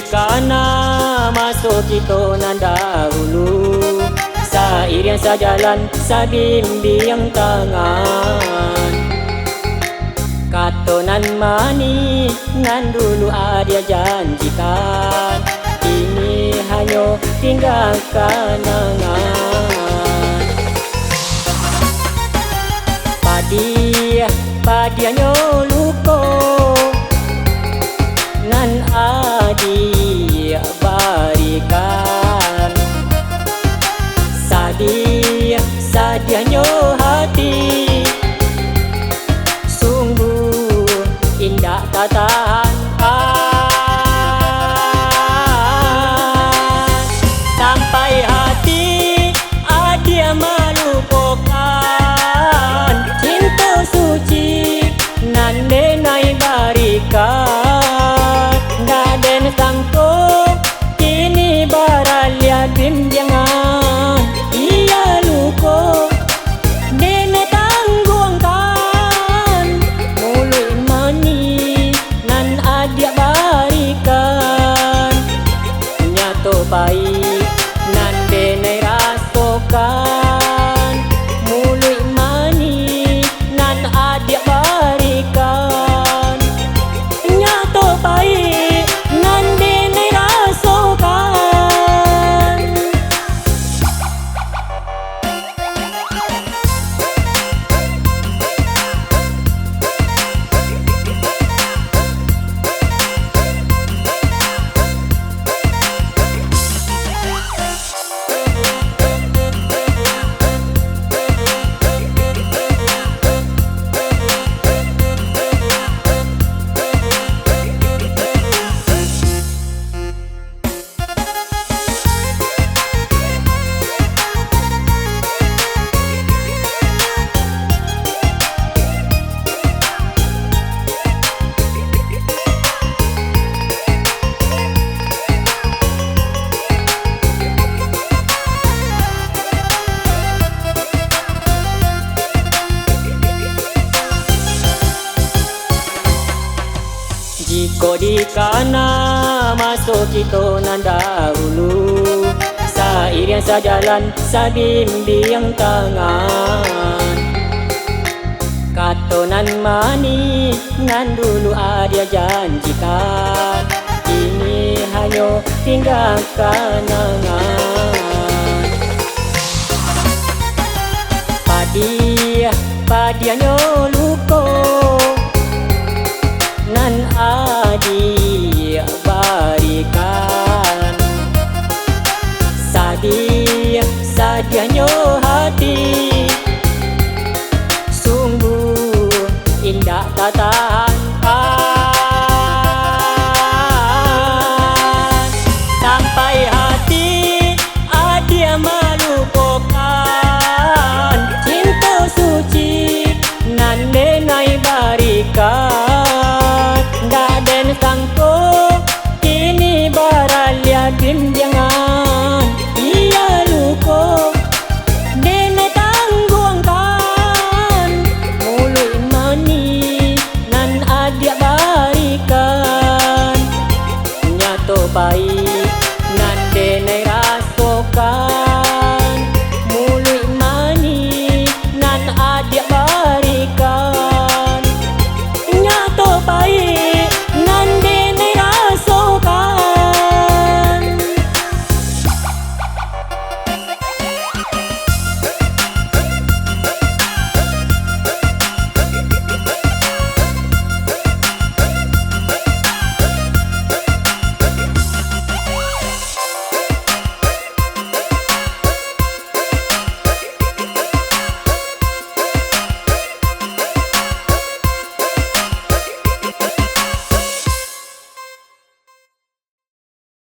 kana masuk kita nan dahulu, seiring sejalan sabimbiang tangan. Katonan manis nan dulu ada janjikan, ini hanya tinggal kenangan. Padianyo luko nan adi barikan, sadianyo hati sungguh indah tak tahan. Sampai hati adia melupakan cinta suci nan denai barikan. Daden sangko kini baralia bimbingan, ia luko dene tangguangkan. Mulut mani nan adia barikan, nyato baik nan denai rasokan. Mulut mani nan adia barikan, nyato baik nan denai rasokan. Jika di kana masuk kita nan dahulu, seiring sejalan sabimbiang tangan. Katonan manis nan dulu ada janjikan, ini hanya tinggal kenangan. Padianyo luko nan adi barikan, sadianyo hati